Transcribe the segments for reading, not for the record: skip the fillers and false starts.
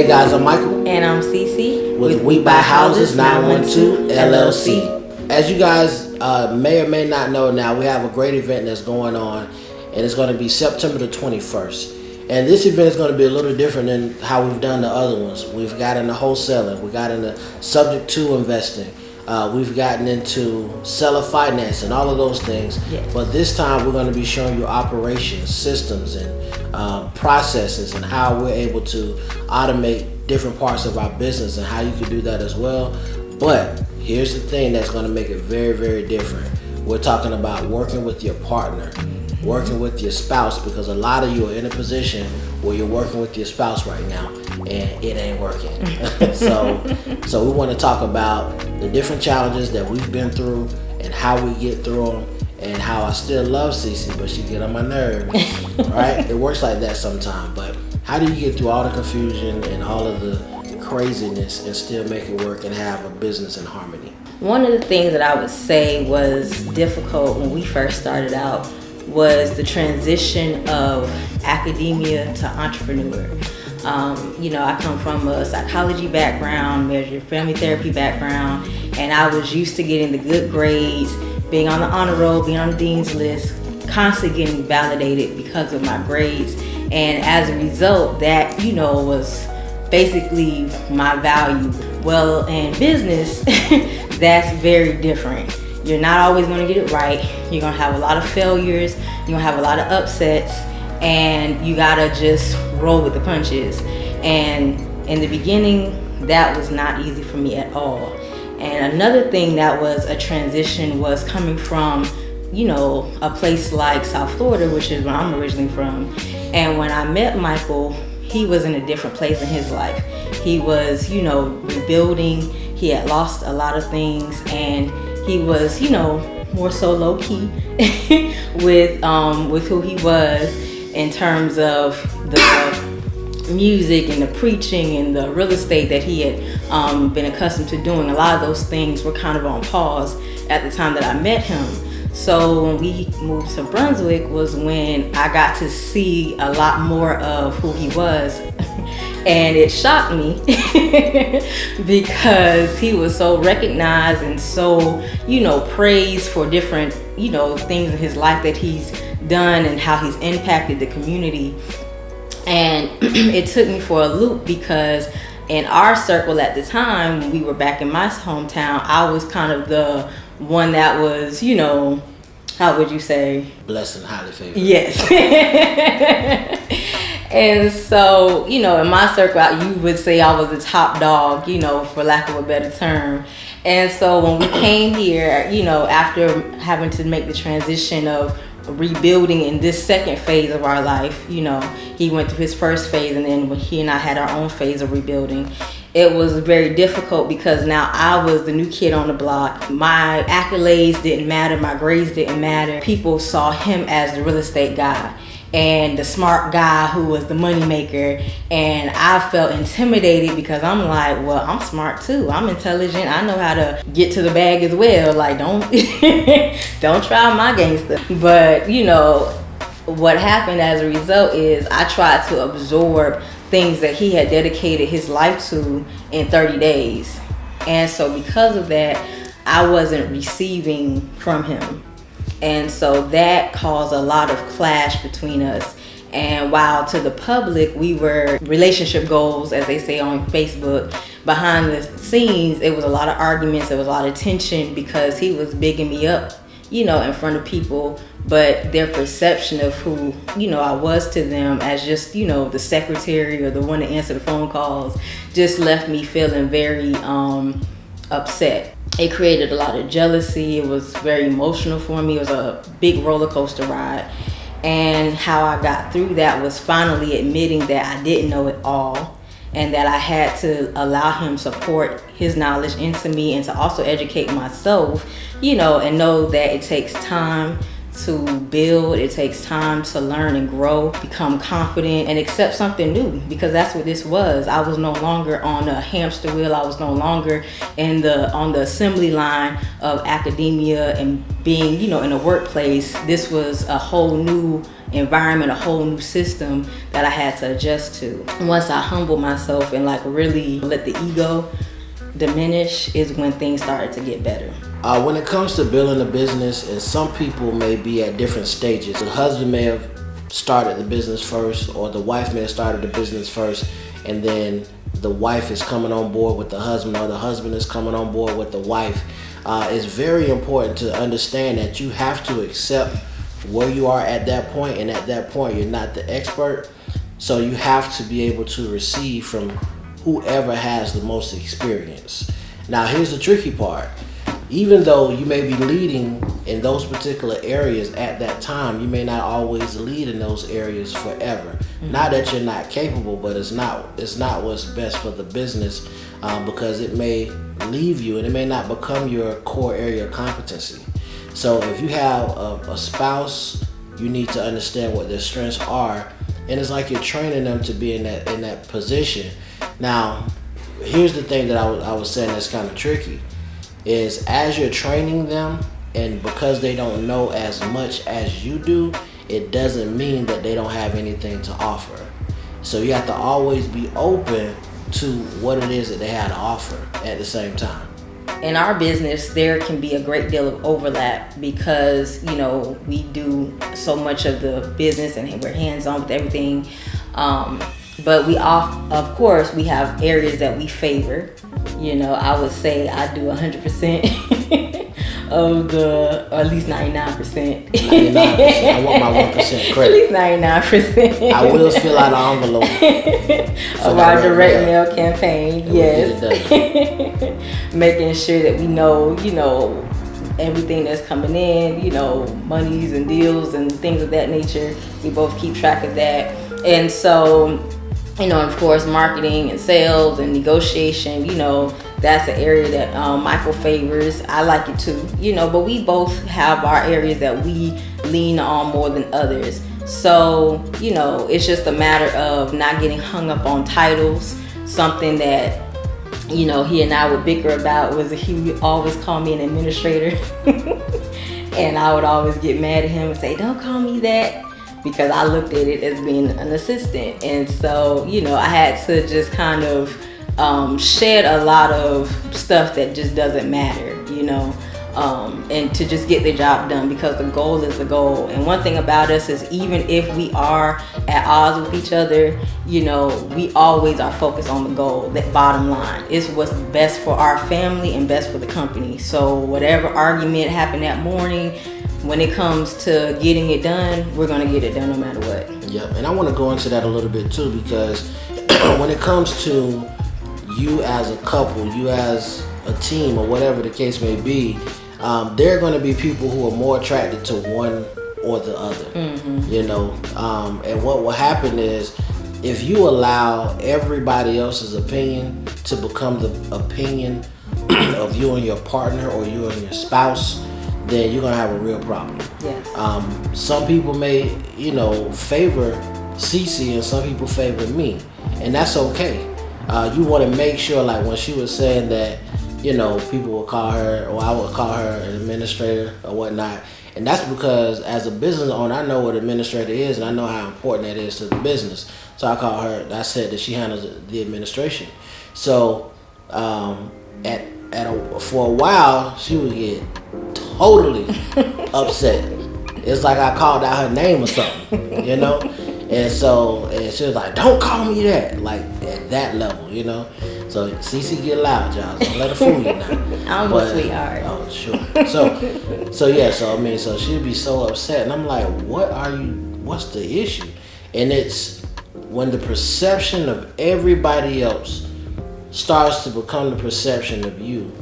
Hey guys, I'm Michael. And I'm Cece With We Buy Houses 912 LLC. As you guys may or may not know now, we have a great event that's going on, and it's going to be September the 21st. And this event is going to be a little different than how we've done the other ones. We've got into wholesaling, we got into subject to investing, we've gotten into seller finance and all of those things. Yes. But this time we're going to be showing you operations, systems, and processes, and how we're able to automate different parts of our business and how you can do that as well. But here's the thing that's going to make it very, very different. We're talking about working with your partner, working with your spouse, because a lot of you are in a position where you're working with your spouse right now and it ain't working. So we want to talk about the different challenges that we've been through and how we get through them, and how I still love Cece, but she get on my nerves, right? It works like that sometimes, but how do you get through all the confusion and all of the craziness and still make it work and have a business in harmony? One of the things that I would say was difficult when we first started out was the transition of academia to entrepreneur. I come from a psychology background, major family therapy background, and I was used to getting the good grades, being on the honor roll, being on the dean's list, constantly getting validated because of my grades. And as a result, that, was basically my value. Well, in business, that's very different. You're not always going to get it right. You're going to have a lot of failures. You're going to have a lot of upsets. And you got to just roll with the punches. And in the beginning, that was not easy for me at all. And another thing that was a transition was coming from, a place like South Florida, which is where I'm originally from. And when I met Michael, he was in a different place in his life. He was, rebuilding. He had lost a lot of things, and he was, more so low key with who he was in terms of the music and the preaching and the real estate that he had been accustomed to doing. A lot of those things were kind of on pause at the time that I met him. So when we moved to Brunswick was when I got to see a lot more of who he was. And it shocked me because he was so recognized and so, praised for different, things in his life that he's done and how he's impacted the community. And it took me for a loop because in our circle at the time, when we were back in my hometown, I was kind of the one that was, how would you say? Blessed and highly favored. Yes. And so, in my circle, you would say I was the top dog, for lack of a better term. And so when we came here, after having to make the transition of rebuilding in this second phase of our life, he went through his first phase, and then he and I had our own phase of rebuilding. It was very difficult because now I was the new kid on the block. My accolades didn't matter, my grades didn't matter. People saw him as the real estate guy and the smart guy who was the money maker, and I felt intimidated because I'm like, well, I'm smart too, I'm intelligent, I know how to get to the bag as well, like don't try my gangster. But what happened as a result is I tried to absorb things that he had dedicated his life to in 30 days, and so because of that I wasn't receiving from him. And so that caused a lot of clash between us. And while to the public, we were relationship goals, as they say on Facebook, behind the scenes, it was a lot of arguments, there was a lot of tension because he was bigging me up, in front of people. But their perception of who, I was to them as just, the secretary or the one to answer the phone calls just left me feeling very upset. It created a lot of jealousy. It was very emotional for me. It was a big roller coaster ride. And how I got through that was finally admitting that I didn't know it all, and that I had to allow him support his knowledge into me and to also educate myself, and know that it takes time to build, it takes time to learn and grow, become confident, and accept something new, because that's what this was. I was no longer on a hamster wheel. I was no longer on the assembly line of academia and being, in a workplace. This was a whole new environment, a whole new system that I had to adjust to. Once I humbled myself and like really let the ego diminish is when things started to get better. When it comes to building a business, and some people may be at different stages. The husband may have started the business first, or the wife may have started the business first, and then the wife is coming on board with the husband, or the husband is coming on board with the wife. It's very important to understand that you have to accept where you are at that point, and at that point you're not the expert, so you have to be able to receive from whoever has the most experience. Now here's the tricky part. Even though you may be leading in those particular areas at that time, you may not always lead in those areas forever. Not that you're not capable, but it's not what's best for the business, because it may leave you and it may not become your core area of competency. So if you have a spouse, you need to understand what their strengths are, and it's like you're training them to be in that position. Now, here's the thing that I was saying that's kind of tricky. Is as you're training them, and because they don't know as much as you do, it doesn't mean that they don't have anything to offer. So you have to always be open to what it is that they have to offer at the same time. In our business, there can be a great deal of overlap because, we do so much of the business and we're hands-on with everything. But of course, we have areas that we favor. I would say I do 100% of or at least 99%. 99%. I want my 1% credit. At least 99%. I will fill out an envelope of our direct mail campaign. Yes. Making sure that we know, everything that's coming in, monies and deals and things of that nature. We both keep track of that. And so, of course, marketing and sales and negotiation, that's an area that Michael favors. I like it too, but we both have our areas that we lean on more than others. So, it's just a matter of not getting hung up on titles. Something that, he and I would bicker about was he would always call me an administrator. And I would always get mad at him and say, don't call me that. Because I looked at it as being an assistant. And so, I had to just kind of shed a lot of stuff that just doesn't matter, and to just get the job done, because the goal is the goal. And one thing about us is even if we are at odds with each other, we always are focused on the goal, that bottom line. It's what's best for our family and best for the company. So whatever argument happened that morning, when it comes to getting it done, we're going to get it done no matter what. Yep, and I want to go into that a little bit too, because when it comes to you as a couple, you as a team, or whatever the case may be, there are going to be people who are more attracted to one or the other. And what will happen is, if you allow everybody else's opinion to become the opinion of you and your partner, or you and your spouse, then you're gonna have a real problem. Yes. Some people may, favor Cece, and some people favor me, and that's okay. You want to make sure, like when she was saying that, people will call her, or I would call her an administrator or whatnot, and that's because as a business owner, I know what administrator is, and I know how important that is to the business. So I call her. I said that she handles the administration. So for a while, she would get totally upset. It's like I called out her name or something, and she was like, don't call me that, like at that level, So Cece get loud, y'all. Don't let her fool you now. I'm a sweetheart. Oh, sure. So she'd be so upset, and I'm like, what's the issue? And it's when the perception of everybody else starts to become the perception of you,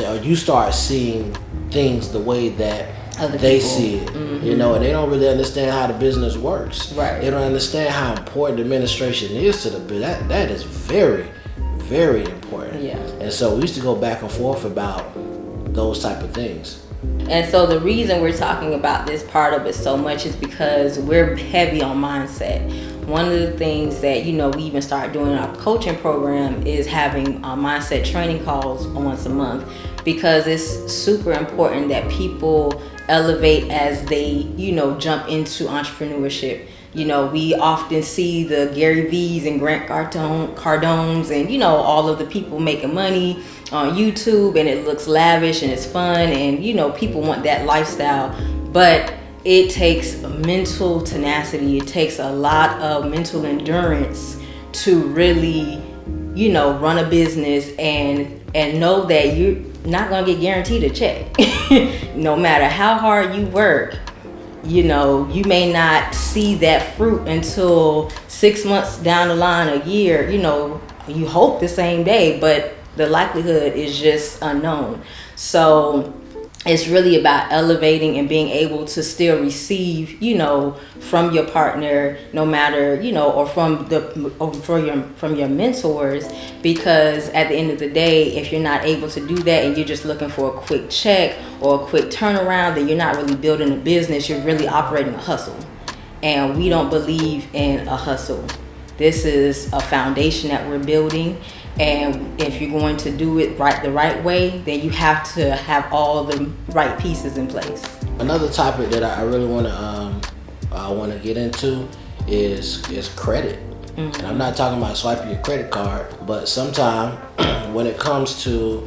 or you start seeing things the way that they see it, and they don't really understand how the business works. Right. They don't understand how important administration is to the business. That is very, very important. Yeah. And so we used to go back and forth about those type of things. And so the reason we're talking about this part of it so much is because we're heavy on mindset. One of the things that, we even started doing in our coaching program is having mindset training calls once a month. because it's super important that people elevate as they, jump into entrepreneurship. We often see the Gary V's and Grant Cardones and, all of the people making money on YouTube, and it looks lavish and it's fun, and, people want that lifestyle. But it takes mental tenacity. It takes a lot of mental endurance to really, run a business and know that you're not going to get guaranteed a check. No matter how hard you work, you may not see that fruit until 6 months down the line, a year. You hope the same day, but the likelihood is just unknown. So it's really about elevating and being able to still receive, from your partner, no matter, or from your mentors, because at the end of the day, if you're not able to do that and you're just looking for a quick check or a quick turnaround, then you're not really building a business. You're really operating a hustle, and we don't believe in a hustle. This is a foundation that we're building. And if you're going to do it the right way, then you have to have all the right pieces in place. Another topic that I really want to get into is credit. Mm-hmm. And I'm not talking about swiping your credit card, but sometimes when it comes to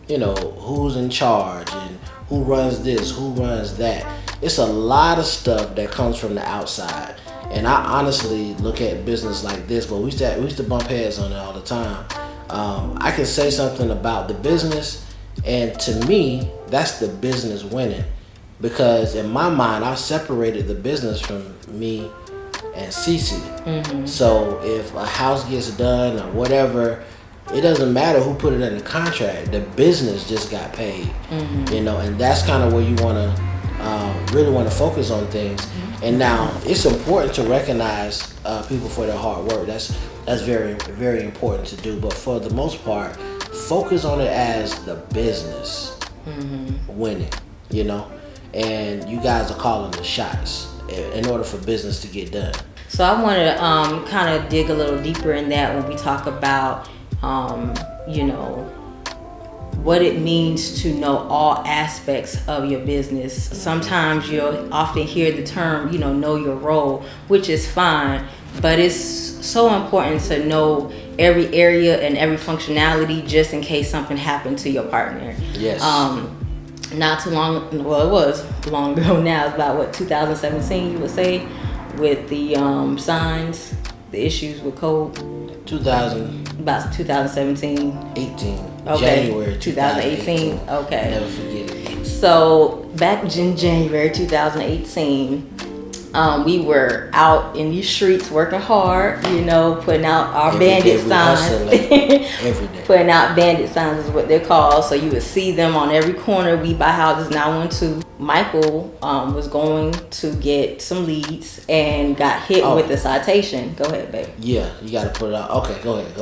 who's in charge and who runs this, who runs that, it's a lot of stuff that comes from the outside. And I honestly look at business like this, but we used to bump heads on it all the time. I can say something about the business, and to me, that's the business winning. Because in my mind, I've separated the business from me and Cece. Mm-hmm. So if a house gets done or whatever, it doesn't matter who put it in the contract. The business just got paid. Mm-hmm. And that's kind of where you really want to focus on things. Mm-hmm. And now it's important to recognize people for their hard work. That's very, very important to do. But for the most part, focus on it as the business winning, and you guys are calling the shots in order for business to get done. So I want to kind of dig a little deeper in that when we talk about, what it means to know all aspects of your business. Sometimes you'll often hear the term, know your role, which is fine, but it's so important to know every area and every functionality just in case something happened to your partner. Yes. Not too long, well, it was long ago now, it's about 2017 you would say, with the signs, the issues with code. About 2017. 18. Okay. January 2018. Okay. Never forget it. So back in January 2018, we were out in these streets working hard, putting out our bandit signs. Every day. Putting out bandit signs is what they're called. So you would see them on every corner. We buy houses 912. Michael was going to get some leads and got hit with a citation. Go ahead, baby. Yeah, you got to put it out. Okay, go ahead.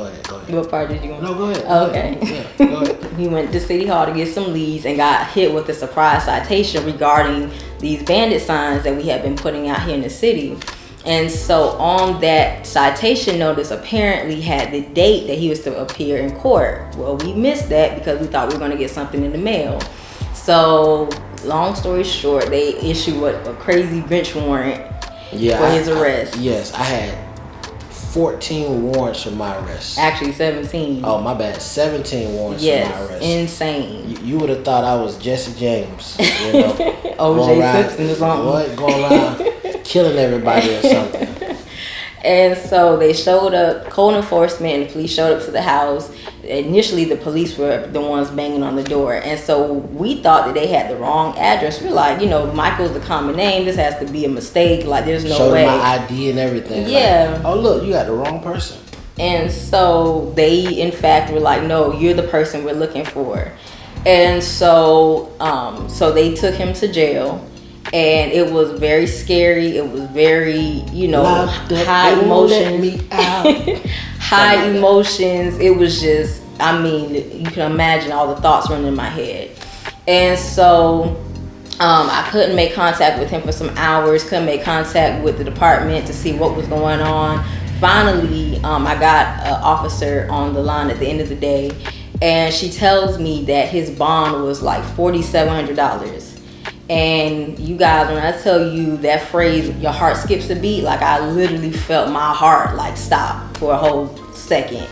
What part did you want? No, go ahead. Okay. Yeah, go ahead. He went to City Hall to get some leads and got hit with a surprise citation regarding these bandit signs that we had been putting out here in the city. And so on that citation notice apparently had the date that he was to appear in court. Well, we missed that because we thought we were going to get something in the mail. So long story short, they issued a crazy bench warrant for his arrest. I had 14 warrants for my arrest. Actually 17. Oh, my bad. 17 warrants for my arrest. Insane. You would have thought I was Jesse James. O.J. Simpson or something. What? Going around killing everybody or something. And so they showed up, code enforcement and the police showed up to the house. Initially, the police were the ones banging on the door. And so we thought that they had the wrong address. We're like, Michael's the common name. This has to be a mistake. Like, there's no way. Showed my ID and everything. Yeah. Like, oh, look, you got the wrong person. And so they, in fact, were like, no, you're the person we're looking for. And so, so they took him to jail. And it was very scary. It was very, high emotions. High emotions. It was just, you can imagine all the thoughts running in my head. And so I couldn't make contact with him for some hours. Couldn't make contact with the department to see what was going on. Finally, I got an officer on the line at the end of the day. And she tells me that his bond was like $4,700. And you guys, when I tell you that phrase, your heart skips a beat, like I literally felt my heart like stop for a whole second.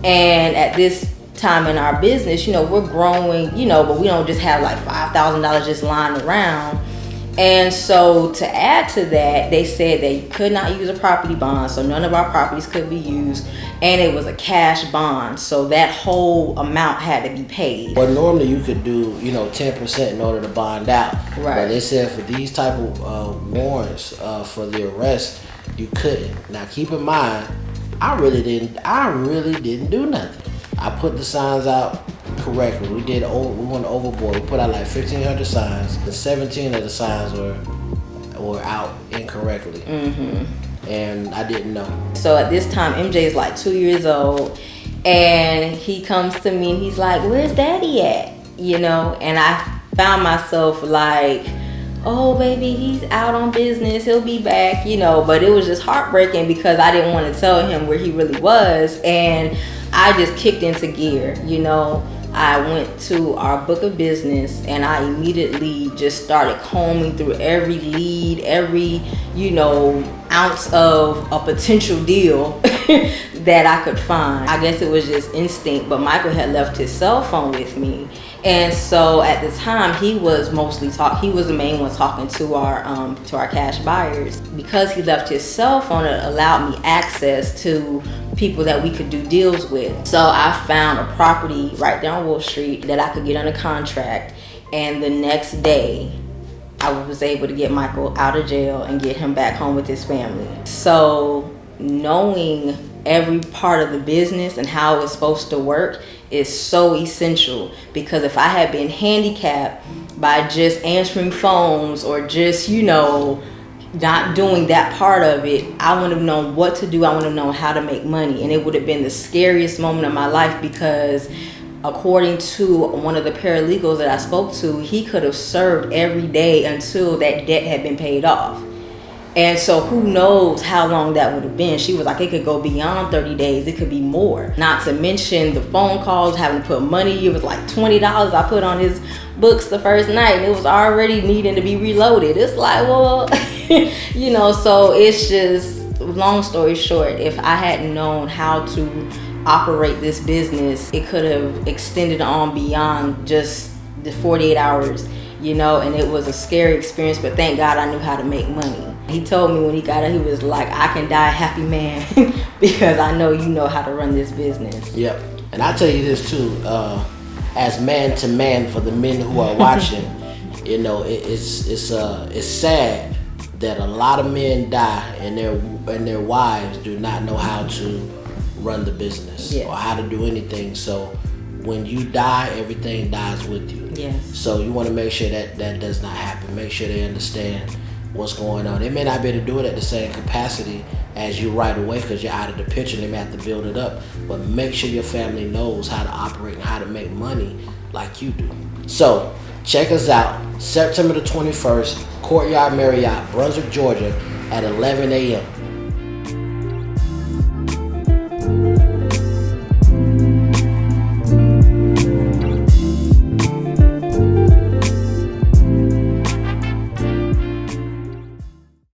And at this time in our business, we're growing, but we don't just have like $5,000 just lying around. And so to add to that, they said they could not use a property bond, so none of our properties could be used, and it was a cash bond, so that whole amount had to be paid. Well, normally you could do 10% in order to bond out, right? But they said for these type of warrants for the arrest, you couldn't. Now keep in mind, I really didn't do nothing. I put the signs out correctly. We went overboard. We put out like 1,500 signs, and 17 of the signs were out incorrectly. And I didn't know. So at this time, MJ is like 2 years old, and he comes to me and he's like, "Where's Daddy at?" And I found myself like, "Oh, baby, he's out on business. He'll be back." But it was just heartbreaking because I didn't want to tell him where he really was, and I just kicked into gear. I went to our book of business and I immediately just started combing through every lead, every, ounce of a potential deal that I could find. I guess it was just instinct, but Michael had left his cell phone with me. And so at the time he was he was the main one talking to our cash buyers. Because he left his cell phone, it allowed me access to people that we could do deals with. So I found a property right there on Wolf Street that I could get under contract, and the next day I was able to get Michael out of jail and get him back home with his family. So knowing every part of the business and how it's supposed to work is so essential, because if I had been handicapped by just answering phones or just not doing that part of it, I wouldn't have known what to do. I wouldn't have known how to make money, and it would have been the scariest moment of my life, because according to one of the paralegals that I spoke to, he could have served every day until that debt had been paid off. And so who knows how long that would have been. She was like, it could go beyond 30 days. It could be more. Not to mention the phone calls, having to put money. It was like $20 I put on his books the first night, and it was already needing to be reloaded. It's like, well, so it's just, long story short, if I hadn't known how to operate this business, it could have extended on beyond just the 48 hours, and it was a scary experience, but thank God I knew how to make money. He told me when he got out, he was like, "I can die a happy man because I know you know how to run this business." Yep. And I tell you this too, as man to man, for the men who are watching, it's sad that a lot of men die and their wives do not know how to run the business or how to do anything. So when you die, everything dies with you. Yes. So you want to make sure that does not happen. Make sure they understand what's going on. They may not be able to do it at the same capacity as you right away because you're out of the picture and they may have to build it up. But make sure your family knows how to operate and how to make money like you do. So check us out, September the 21st, Courtyard Marriott, Brunswick, Georgia, at 11 a.m.